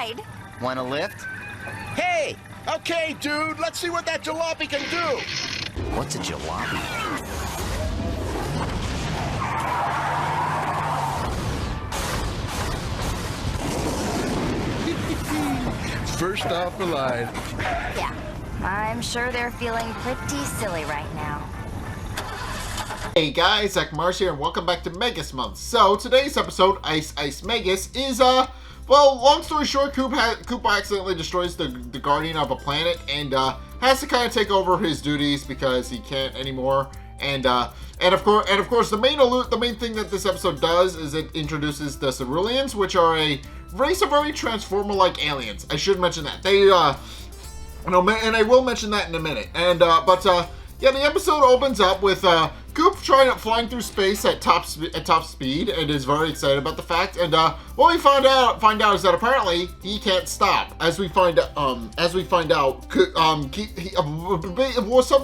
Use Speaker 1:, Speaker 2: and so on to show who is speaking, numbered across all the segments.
Speaker 1: ride.
Speaker 2: Want a lift?
Speaker 3: Hey! Okay, dude, let's see what that jalopy can do!
Speaker 2: What's a jalopy?
Speaker 3: First off the line.
Speaker 1: Yeah, I'm sure they're feeling pretty silly right now.
Speaker 4: Hey guys, Zack here, and welcome back to Megas Month. So, today's episode, Ice Megas, is, well, long story short, Coop accidentally destroys the guardian of a planet, and, has to kind of take over his duties because he can't anymore. And of course, the main thing that this episode does is it introduces the Ceruleans, which are a race of very Transformer-like aliens. I should mention that. They, and I will mention that in a minute. And, yeah, the episode opens up with, Coop flying through space at top speed and is very excited about the fact. And what we find out is that apparently he can't stop. As we find out,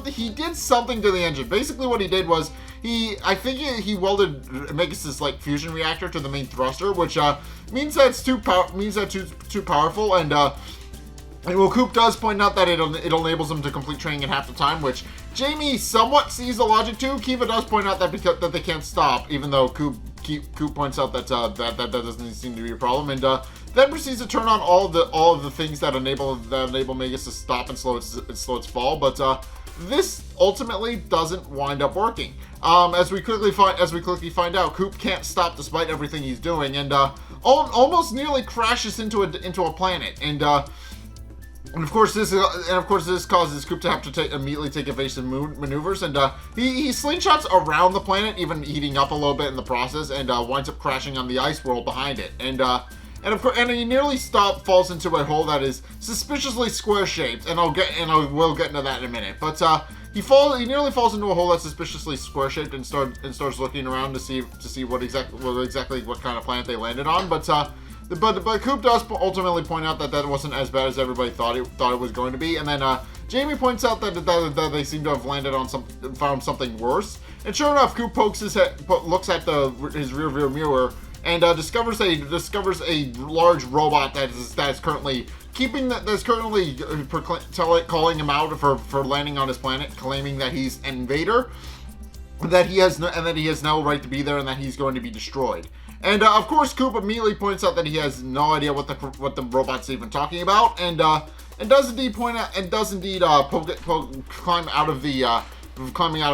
Speaker 4: he did something to the engine. Basically, what he did was he welded Megas' like fusion reactor to the main thruster, which means that it's too powerful. And well, Coop does point out that it enables him to complete training in half the time, which Jamie somewhat sees the logic to. Kiva does point out that they can't stop, even though Coop points out that that doesn't seem to be a problem, and then proceeds to turn on all of the things that enable Megas to stop and slow its fall. But this ultimately doesn't wind up working. As we quickly find out, Coop can't stop despite everything he's doing, and almost nearly crashes into a planet. And of course, this causes Coop to have to immediately take evasive maneuvers, and he slingshots around the planet, even heating up a little bit in the process, and winds up crashing on the ice world behind it. And he nearly falls into a hole that is suspiciously square-shaped, and I will get into that in a minute. But he nearly falls into a hole that's suspiciously square-shaped and starts looking around to see what kind of planet they landed on. But Coop does ultimately point out that wasn't as bad as everybody thought it was going to be, and then Jamie points out that they seem to have landed on found something worse. And sure enough, Coop looks at his rear mirror and discovers a large robot that's currently calling him out for landing on his planet, claiming that he's an invader, that he has no right to be there, and that he's going to be destroyed. And of course, Coop immediately points out that he has no idea what the robot's even talking about, and does indeed climb out of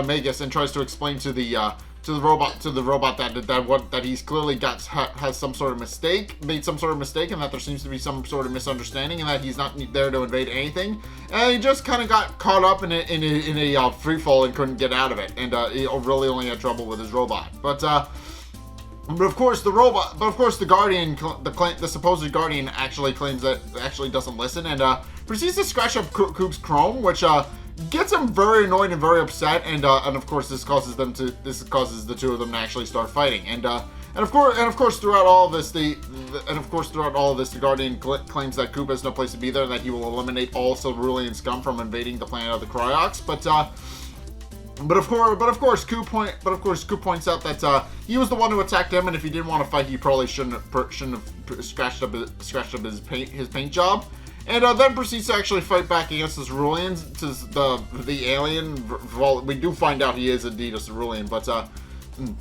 Speaker 4: Megas and tries to explain to the robot that he's clearly made some sort of mistake, and that there seems to be some sort of misunderstanding, and that he's not there to invade anything, and he just kind of got caught up in a free fall and couldn't get out of it, and he really only had trouble with his robot. But of course, the supposed guardian actually doesn't listen, and proceeds to scratch up Coop's chrome, which gets him very annoyed and very upset, and of course this causes the two of them to actually start fighting, and of course throughout all of this, the guardian claims that Coop has no place to be there, and that he will eliminate all Cerulean scum from invading the planet of the Cryox, But of course, Coop points out that he was the one who attacked him, and if he didn't want to fight, he probably shouldn't have scratched up his paint job, and then proceeds to actually fight back against the Ceruleans, the alien. Well, we do find out he is indeed a Cerulean, but in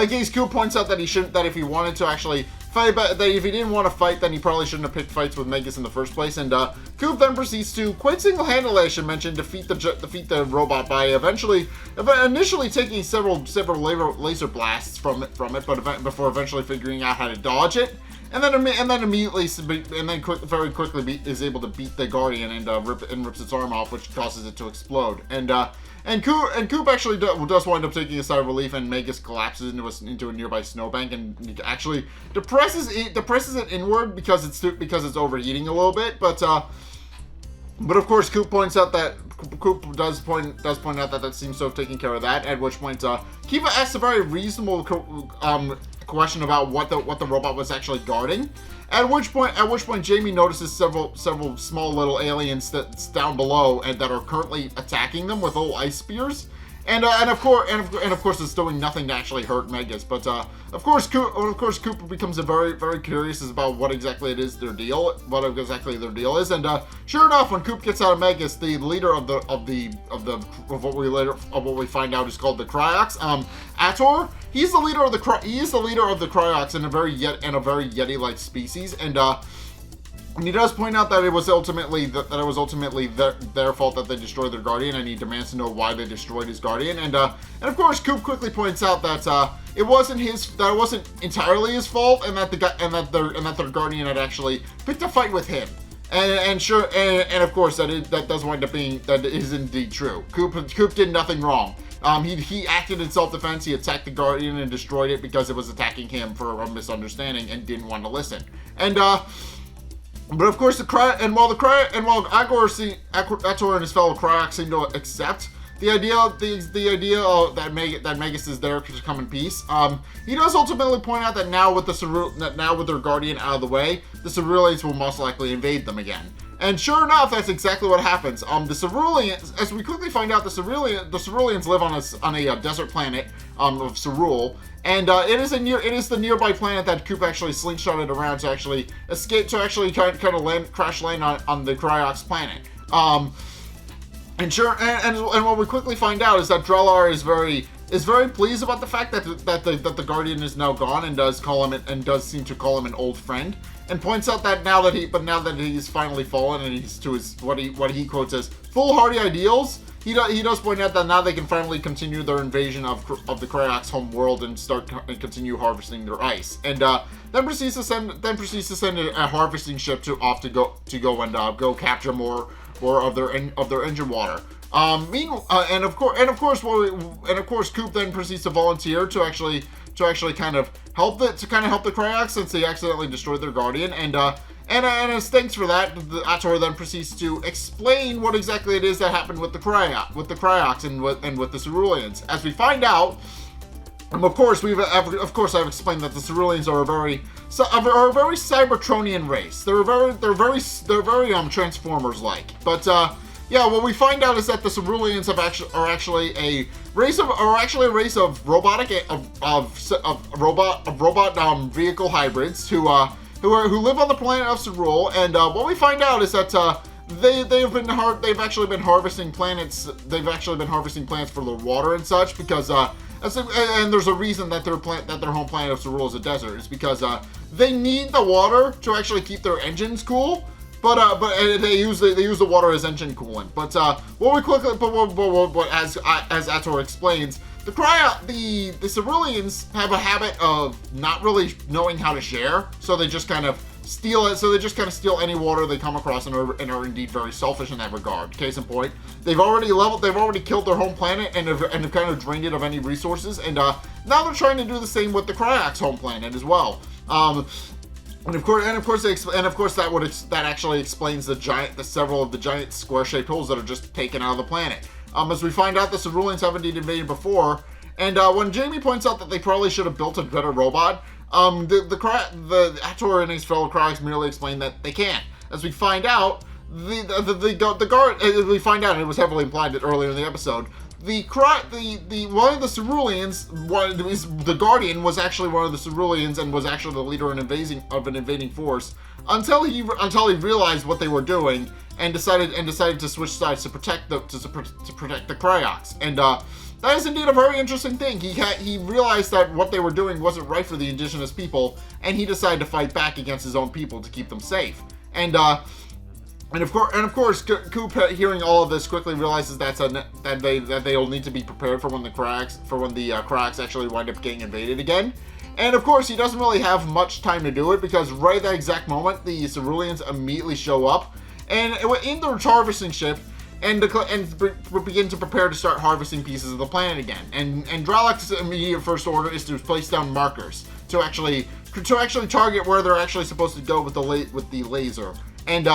Speaker 4: case Coop points out that if he wanted to actually fight, but that if he didn't want to fight, then he probably shouldn't have picked fights with Megas in the first place. And Coop then proceeds to, quite single-handedly, I should mention, defeat the robot by initially taking several laser blasts from it, but before eventually figuring out how to dodge it, and then very quickly is able to beat the Guardian and rips its arm off, which causes it to explode. And Coop actually does wind up taking a sigh of relief, and Megas collapses into a nearby snowbank and actually depresses it inward because it's overheating a little bit. But of course, Coop does point out that seems to have taken care of that. At which point, Kiva asks a very reasonable question about what the robot was actually guarding. At which point Jamie notices several small little aliens that's down below and that are currently attacking them with little ice spears. And of course, it's doing nothing to actually hurt Megas. But of course, Coop becomes very, very curious about what exactly it is their deal, is. And sure enough, when Coop gets out of Megas, the leader of what we find out is called the Cryox. Ator, he's the leader of the Cryox in a very Yeti-like species, and he does point out that it was ultimately their fault that they destroyed their guardian, and he demands to know why they destroyed his guardian. And of course, Coop quickly points out that it wasn't entirely his fault, and that their guardian had actually picked a fight with him. And of course that does wind up being that is indeed true. Coop did nothing wrong. He acted in self-defense. He attacked the Guardian and destroyed it because it was attacking him for a misunderstanding and didn't want to listen. And but of course while Ator and his fellow Cryox seem to accept the idea that Megas is there to come in peace, he does ultimately point out that now with their Guardian out of the way, the Ceruleans will most likely invade them again. And sure enough, that's exactly what happens. The Ceruleans, as we quickly find out, the Ceruleans live on a desert planet of Cerule, and it is the nearby planet that Coop actually slingshotted around to actually escape, to actually kind of crash land on the Cryox planet. And what we quickly find out is that Drelar is very pleased about the fact that the Guardian is now gone, and does seem to call him an old friend, and points out that now that he's finally fallen and he's to his what he quotes as foolhardy ideals, he does point out that now they can finally continue their invasion of the Cryox home world and continue harvesting their ice, and then proceeds to send a harvesting ship to go capture more of their engine water. And of course, Coop then proceeds to volunteer to actually kind of help the Cryox, since they accidentally destroyed their Guardian, and as thanks for that, the Ator then proceeds to explain what exactly it is that happened with the Cryox and with the Ceruleans. As we find out, of course I've explained that the Ceruleans are a very Cybertronian race. They're very Transformers-like. But yeah, what we find out is that the Ceruleans are actually a race of robot vehicle hybrids who live on the planet of Cerule. And what we find out is that they've actually been harvesting planets. They've actually been harvesting planets for the water and such, because and there's a reason that their home planet of Cerule is a desert. It's because they need the water to actually keep their engines cool. But they use the water as engine coolant. But as Ator explains, the Ceruleans have a habit of not really knowing how to share, so they just kind of steal it. So they just kind of steal any water they come across, and are indeed very selfish in that regard. Case in point, they've already killed their home planet and have kind of drained it of any resources, and now they're trying to do the same with the Cryox home planet as well. And of course, that actually explains several of the giant square-shaped holes that are just taken out of the planet. As we find out, the Ceruleans have indeed invaded before, and when Jamie points out that they probably should have built a better robot, the Ator and his fellow Cryox merely explain that they can't. As we find out, we find out, and it was heavily implied that earlier in the episode, the one of the Ceruleans, the Guardian, was actually one of the Ceruleans and was actually the leader of an invading force, until he realized what they were doing and decided to switch sides to protect the Cryox. And that is indeed a very interesting thing. He realized that what they were doing wasn't right for the indigenous people, and he decided to fight back against his own people to keep them safe. And of course, Coop, hearing all of this, quickly realizes that they'll need to be prepared for when the Cryox actually wind up getting invaded again. And of course, he doesn't really have much time to do it, because right at that exact moment, the Ceruleans immediately show up and in their harvesting ship, and begin to prepare to start harvesting pieces of the planet again. And Dralek's immediate first order is to place down markers to actually target where they're actually supposed to go with the laser. And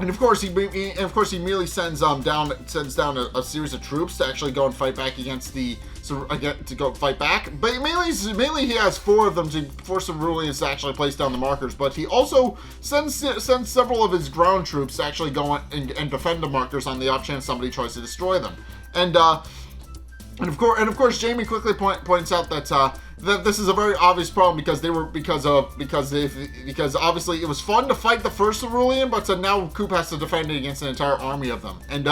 Speaker 4: of course, he immediately sends down a series of troops to actually go and fight back But mainly he has four Ceruleans to actually place down the markers. But he also sends several of his ground troops to actually go and defend the markers on the off chance somebody tries to destroy them. And And of course, Jamie quickly points out that that this is a very obvious problem because obviously it was fun to fight the first Cerulean, but now Coop has to defend it against an entire army of them. And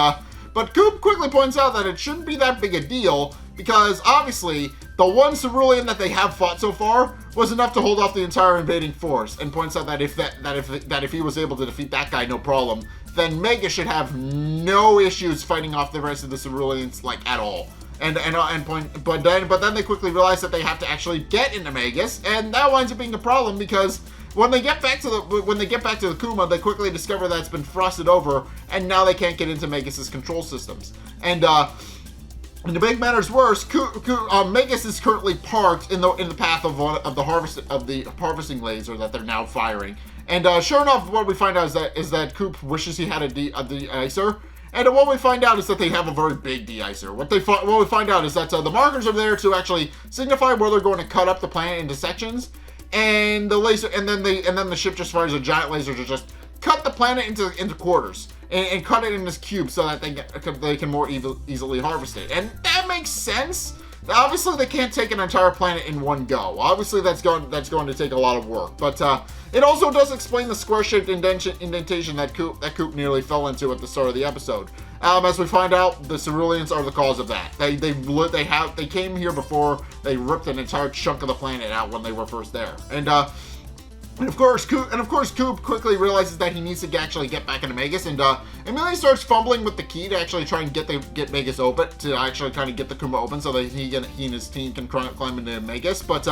Speaker 4: but Coop quickly points out that it shouldn't be that big a deal because obviously the one Cerulean that they have fought so far was enough to hold off the entire invading force, and points out that if he was able to defeat that guy, no problem, then Mega should have no issues fighting off the rest of the Ceruleans like at all. But then they quickly realize that they have to actually get into Megas, and that winds up being a problem because when they get back to the Cuma, they quickly discover that it's been frosted over, and now they can't get into Megas' control systems. And to make matters worse, Megas is currently parked in the path of the harvesting laser that they're now firing. And sure enough, what we find out is that Coop wishes he had a de-icer. And what we find out is that they have a very big de-icer. What we find out is that the markers are there to actually signify where they're going to cut up the planet into sections, and the laser, and then the ship just fires a giant laser to just cut the planet into quarters and cut it into cubes so that they can more easily harvest it. And that makes sense. Obviously, they can't take an entire planet in one go. Obviously, that's going to take a lot of work. But it also does explain the square-shaped indentation that Coop nearly fell into at the start of the episode. As we find out, the Ceruleans are the cause of that. They came here before they ripped an entire chunk of the planet out when they were first there. And of course, Coop quickly realizes that he needs to actually get back into Megas, and immediately starts fumbling with the key to actually try and get Megas open, to actually try to get the Cuma open so that he and his team can climb into Megas. But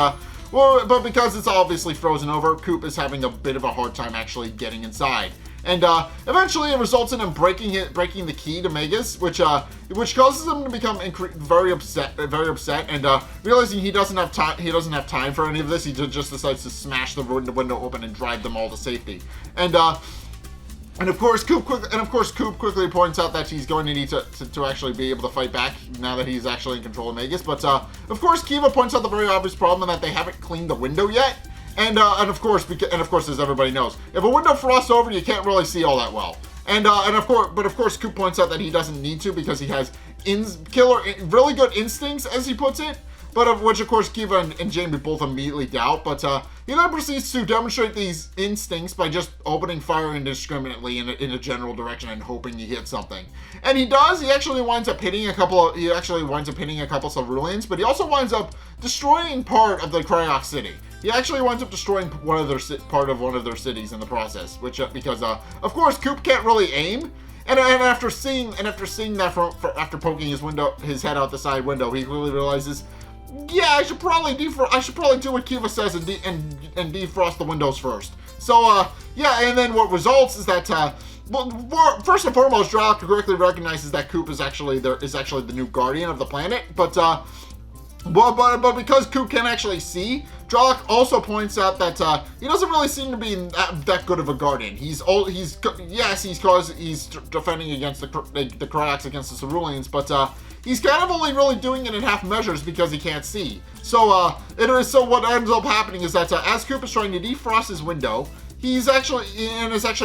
Speaker 4: because it's obviously frozen over, Coop is having a bit of a hard time actually getting inside. And eventually it results in him breaking the key to Megas, which causes him to become very upset, and realizing he doesn't have time for any of this, he just decides to smash the window open and drive them all to safety. And of course, Coop quickly points out that he's going to need to actually be able to fight back now that he's actually in control of Megas. But of course, Kiva points out the very obvious problem in that they haven't cleaned the window yet. And of course, as everybody knows, if a window frosts over, you can't really see all that well. And of course, Coop points out that he doesn't need to because he has really good instincts, as he puts it. But of which, of course, Kiva and Jamie both immediately doubt. But he then proceeds to demonstrate these instincts by just opening fire indiscriminately in a general direction and hoping he hits something. And he does. He actually winds up hitting a couple Ceruleans, but he also winds up destroying part of the Cryox city. He actually winds up destroying part of one of their cities in the process, which because of course Coop can't really aim. And after seeing that after poking his head out the side window, he really realizes, yeah, I should probably do what Kiva says and defrost the windows first. So yeah, and then what results is that first and foremost, Zack correctly recognizes that Coop is actually the new guardian of the planet, but because Coop can actually see, Zack also points out that he doesn't really seem to be that good of a guardian. He's defending against the Cryox against the Ceruleans, but he's kind of only really doing it in half measures because he can't see. So what ends up happening is that as Coop is trying to defrost his window, he's actually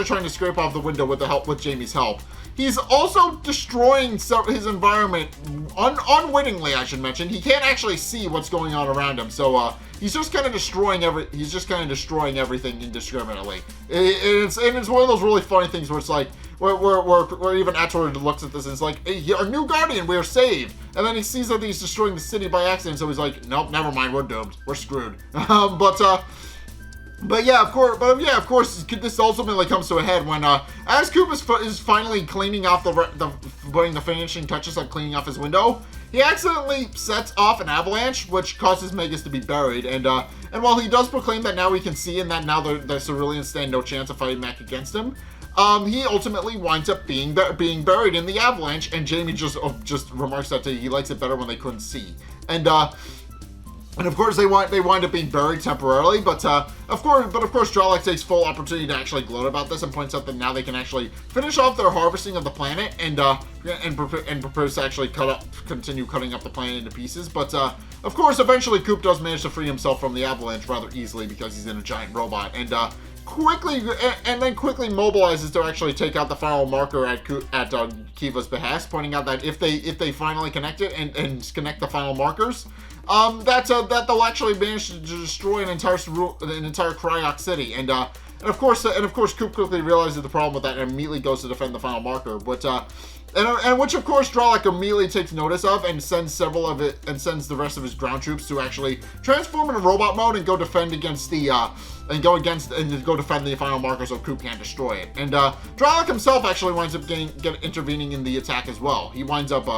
Speaker 4: trying to scrape off the window with Jamie's help. He's also destroying his environment unwittingly, I should mention. He can't actually see what's going on around him, so he's just kind of destroying everything indiscriminately. It's one of those really funny things where it's like where even Atwood looks at this and it's like, hey, our new guardian, we're saved. And then he sees that he's destroying the city by accident, so he's like, nope, never mind, we're doomed, we're screwed. But yeah, of course, this ultimately comes to a head when, as Coop is finally cleaning off putting the finishing touches on cleaning off his window, he accidentally sets off an avalanche, which causes Megas to be buried. And while he does proclaim that now he can see and that now the Ceruleans stand no chance of fighting back against him, he ultimately winds up being buried in the avalanche. And Jamie just remarks that he likes it better when they couldn't see. And of course, they wind up being buried temporarily, but of course, Zack takes full opportunity to actually gloat about this and points out that now they can actually finish off their harvesting of the planet and propose to actually continue cutting up the planet into pieces. But of course, eventually, Coop does manage to free himself from the avalanche rather easily because he's in a giant robot. And quickly mobilizes to actually take out the final marker at Kiva's behest, pointing out that if they finally connect it and connect the final markers, that they'll actually manage to destroy an entire Cryox city. And of course, Coop quickly realizes the problem with that and immediately goes to defend the final marker. But and which of course Dralek immediately takes notice of and sends the rest of his ground troops to actually transform into robot mode and go defend against the go defend the final marker so Coop can't destroy it. And Dralek himself actually winds up intervening in the attack as well. He winds up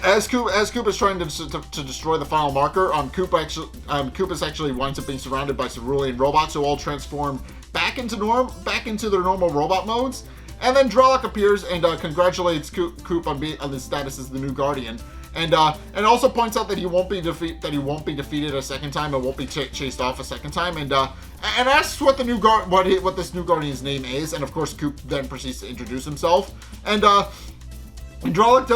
Speaker 4: as Coop is trying to destroy the final marker, Coop actually winds up being surrounded by cerulean robots who all transform back into their normal robot modes. And then Dralek appears and congratulates Coop on his status as the new Guardian, and also points out that he won't be defeated a second time and won't be chased off a second time, and asks what this new Guardian's name is, and of course Coop then proceeds to introduce himself, and Dralek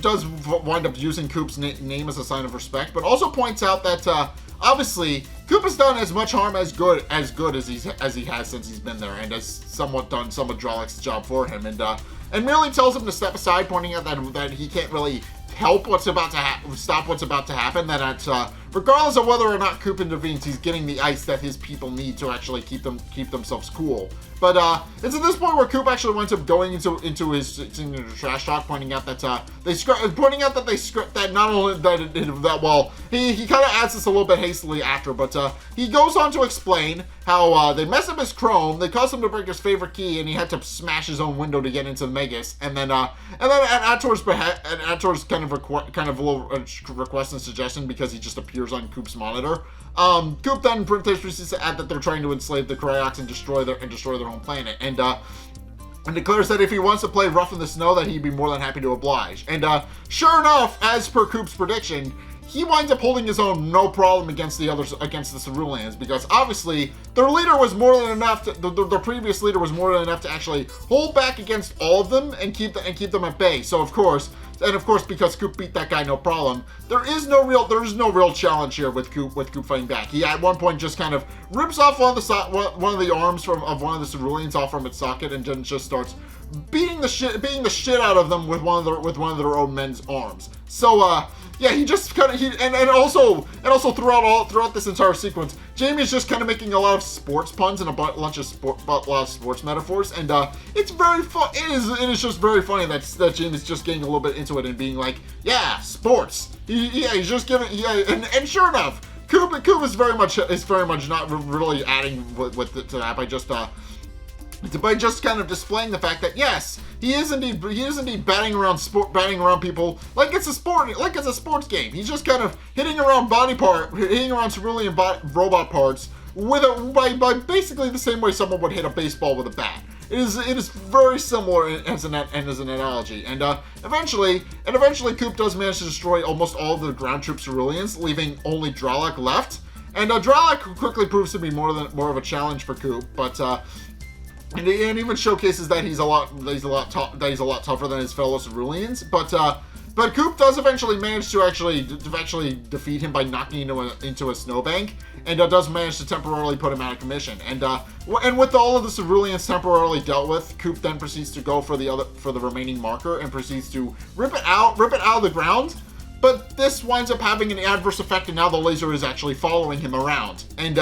Speaker 4: does wind up using Coop's name as a sign of respect, but also points out that obviously Coop has done as much harm as good as he has since he's been there, and has somewhat done some of Dralek's job for him, and merely tells him to step aside, pointing out that he can't really help stop what's about to happen. That regardless of whether or not Coop intervenes, he's getting the ice that his people need to actually keep themselves cool. But it's at this point where Coop actually winds up going into his trash talk, pointing out that he kind of adds this a little bit hastily after, but he goes on to explain how they messed up his Chrome, they caused him to break his favorite key, and he had to smash his own window to get into Megas, and then at Ator's kind of a little request and suggestion, because he just appears on Coop's monitor. Coop then proceeds to add that they're trying to enslave the Cryox and destroy their own planet, and declares that if he wants to play rough in the snow, that he'd be more than happy to oblige. And sure enough, as per Coop's prediction, he winds up holding his own no problem against the Ceruleans, because obviously their leader was more than enough the previous leader was more than enough to actually hold back against all of them and keep them at bay. So of course, because Coop beat that guy no problem, there is no real challenge here with Coop fighting back. He at one point just kind of rips off one of the arms of one of the Ceruleans off from its socket, and then just starts beating the shit out of them with one of their own men's arms. So yeah, he just kind of and also throughout this entire sequence, Jamie's just kind of making a lot of sports puns and a lot of sports metaphors, and it's very fun. It is just very funny that Jamie's just getting a little bit into it and being like, yeah, sports. He's just giving and sure enough, Coop is very much not really adding to that by just kind of displaying the fact that yes, he is indeed batting around people like it's a sports game. He's just kind of hitting around cerulean robot parts by basically the same way someone would hit a baseball with a bat. It is very similar as an analogy, and eventually Coop does manage to destroy almost all of the ground troop Ceruleans, leaving only Dralek left. And Dralek quickly proves to be more of a challenge for Coop, but and even showcases that he's a lot tougher than his fellow Ceruleans. But Coop does eventually manage to actually defeat him by knocking into a snowbank, and does manage to temporarily put him out of commission. And with all of the Ceruleans temporarily dealt with, Coop then proceeds to go for the remaining marker and proceeds to rip it out of the ground. But this winds up having an adverse effect, and now the laser is actually following him around. And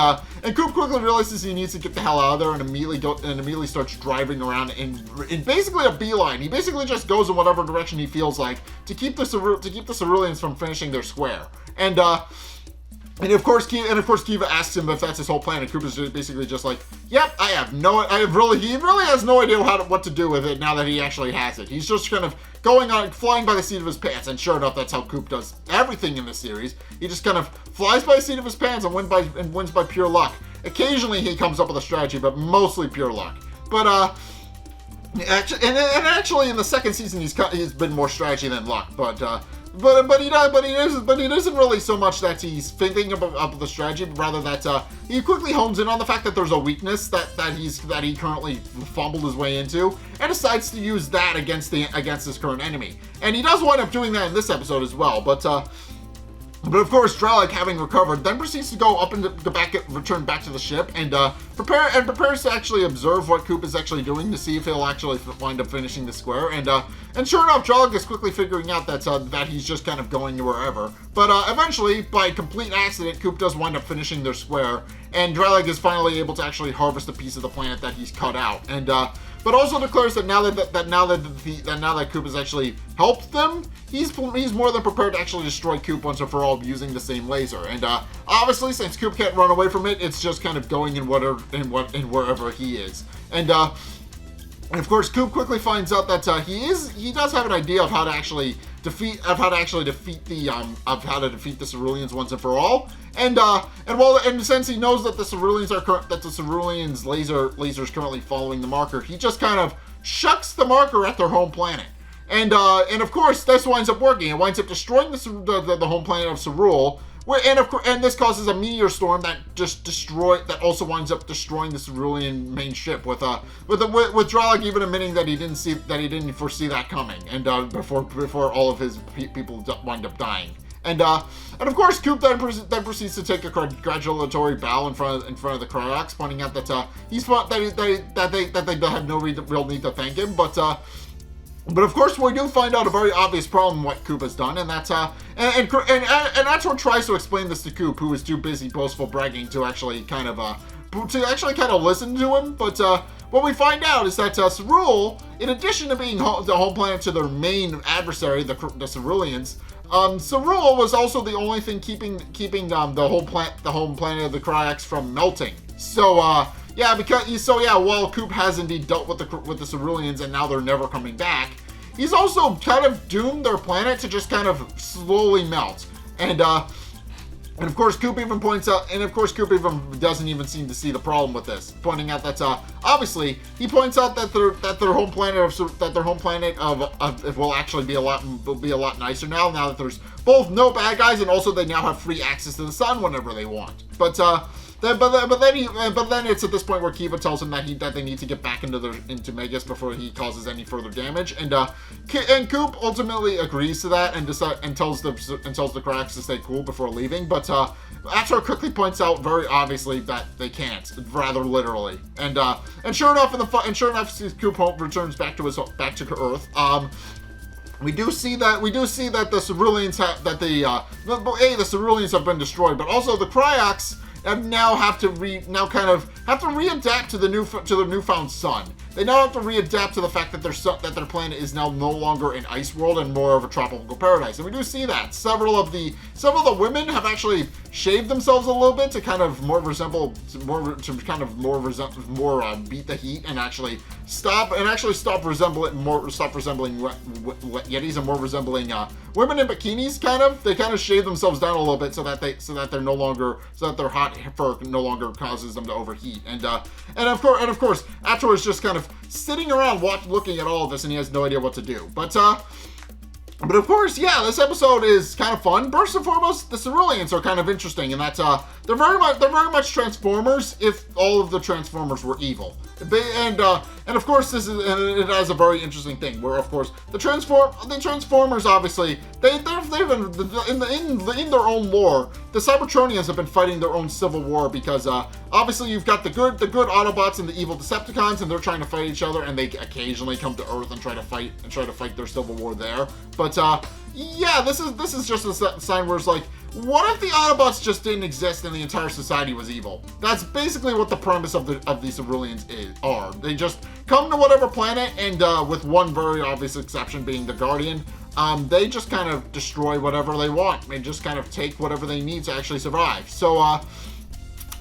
Speaker 4: Coop quickly realizes he needs to get the hell out of there, and immediately starts driving around in basically a beeline. He basically just goes in whatever direction he feels like to keep the Ceruleans from finishing their square. And of course Kiva asks him if that's his whole plan, and Coop is basically just like, yep, he really has no idea what to do with it now that he actually has it. He's just kind of flying by the seat of his pants, and sure enough, that's how Coop does everything in this series. He just kind of flies by the seat of his pants and wins by pure luck. Occasionally he comes up with a strategy, but mostly pure luck. But actually in the second season he's been more strategy than luck, but it isn't really so much that he's thinking about the strategy, but rather that he quickly hones in on the fact that there's a weakness that he currently fumbled his way into, and decides to use that against his current enemy. And he does wind up doing that in this episode as well. But of course, Dralek, having recovered, then proceeds to go up and return back to the ship, and prepares to actually observe what Coop is actually doing to see if he'll actually wind up finishing the square. And sure enough, Jog is quickly figuring out that he's just kind of going wherever. But eventually, by complete accident, Coop does wind up finishing their square, and Dralig is finally able to actually harvest a piece of the planet that he's cut out. And but also declares that now that Coop has actually helped them, he's more than prepared to actually destroy Coop once and for all using the same laser. And obviously, since Coop can't run away from it, it's just kind of going in wherever he is. And of course, Coop quickly finds out that he does have an idea of how to actually defeat the Ceruleans once and for all. And since he knows that the Ceruleans laser is currently following the marker, he just kind of shucks the marker at their home planet. And of course, this winds up working. It winds up destroying the home planet of Cerule. And this causes a meteor storm that also winds up destroying the Cerulean main ship with Dralig even admitting that he didn't foresee that coming, and before all of his people wind up dying. And of course, Coop then proceeds to take a congratulatory bow in front of the Cryox, pointing out that they have no real need to thank him, but of course, we do find out a very obvious problem what Coop has done, and that's and Atro tries to explain this to Coop, who is too busy boastful bragging to actually kind of listen to him. But what we find out is that Cerule, in addition to being the home planet to their main adversary, the Ceruleans, Cerule was also the only thing keeping the home planet of the Cryox from melting. So while Coop has indeed dealt with the Ceruleans and now they're never coming back, he's also kind of doomed their planet to just kind of slowly melt. And of course, Coop even doesn't even seem to see the problem with this, pointing out that obviously he points out that their home planet will actually be a lot nicer now that there's both no bad guys and also they now have free access to the sun whenever they want. But then it's at this point where Kiva tells him that they need to get back into Megas before he causes any further damage, and Coop ultimately agrees to that and tells the Cryox to stay cool before leaving. But Atro quickly points out very obviously that they can't, rather literally. And sure enough, Coop returns back to Earth. We do see that the Ceruleans the Ceruleans have been destroyed, but also the Cryox have to readapt to the newfound sun. They now have to readapt to the fact that their planet is now no longer an ice world and more of a tropical paradise. And we do see that several of the women have actually shaved themselves a little bit to kind of more beat the heat and actually stop resembling Yetis and more resembling women in bikinis. They kind of shave themselves down a little bit so that their hot fur no longer causes them to overheat. And of course, Atro is just kind of sitting around looking at all of this, and he has no idea what to do. But of course, yeah, this episode is kind of fun. First and foremost, the Ceruleans are kind of interesting in that they're very much Transformers if all of the Transformers were evil. And of course, it has a very interesting thing where, of course, the Transformers obviously they've been in their own lore. The Cybertronians have been fighting their own civil war because obviously you've got the good Autobots and the evil Decepticons, and they're trying to fight each other, and they occasionally come to Earth and try to fight their civil war there. But yeah, this is just a sign where it's like, what if the Autobots just didn't exist and the entire society was evil? That's basically what the premise of these Ceruleans are. They just come to whatever planet, and with one very obvious exception being the Guardian, they just kind of destroy whatever they want and just kind of take whatever they need to actually survive. So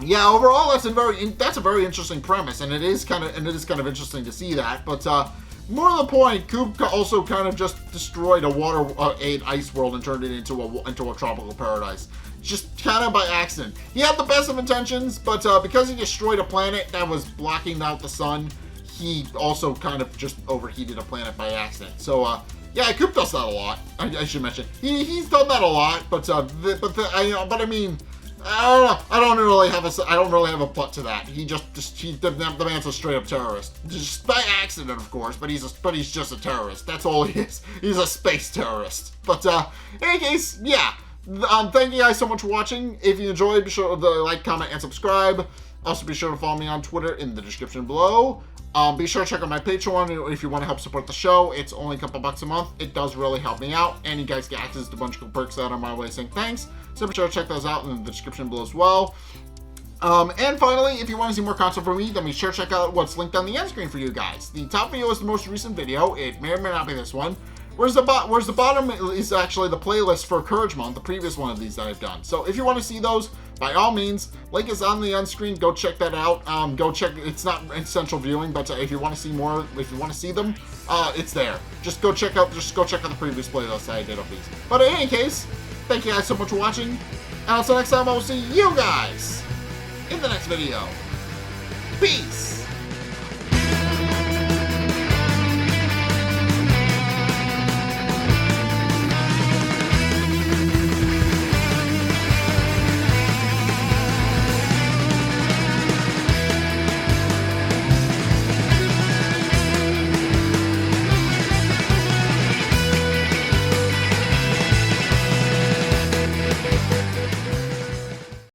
Speaker 4: yeah, overall that's a very interesting premise, and it is kind of interesting to see that. But more to the point, Coop also kind of just destroyed an ice world and turned it into a tropical paradise, just kind of by accident. He had the best of intentions, but because he destroyed a planet that was blocking out the sun, he also kind of just overheated a planet by accident. So yeah, Coop does that a lot. I should mention he's done that a lot, but I mean, I don't really have a plot to that. The man's a straight up terrorist, just by accident, of course. But he's just a terrorist. That's all he is. He's a space terrorist. But in any case, yeah. Thank you guys so much for watching. If you enjoyed, be sure to like, comment, and subscribe. Also, be sure to follow me on Twitter in the description below. Be sure to check out my Patreon if you want to help support the show. It's only a couple bucks a month. It does really help me out, and you guys get access to a bunch of cool perks that are my way of saying thanks. So be sure to check those out in the description below as well. And finally, if you want to see more content from me, then be sure to check out what's linked on the end screen for you guys. The top video is the most recent video. It may or may not be this one. Whereas the bottom is actually the playlist for Courage Month, the previous one of these that I've done. So if you want to see those, by all means, link is on the end screen. Go check that out. Go check. It's not essential viewing, but if you want to see more, if you want to see them, it's there. Just go check out the previous playlist that I did of these. But in any case, thank you guys so much for watching. And until next time, I will see you guys in the next video. Peace.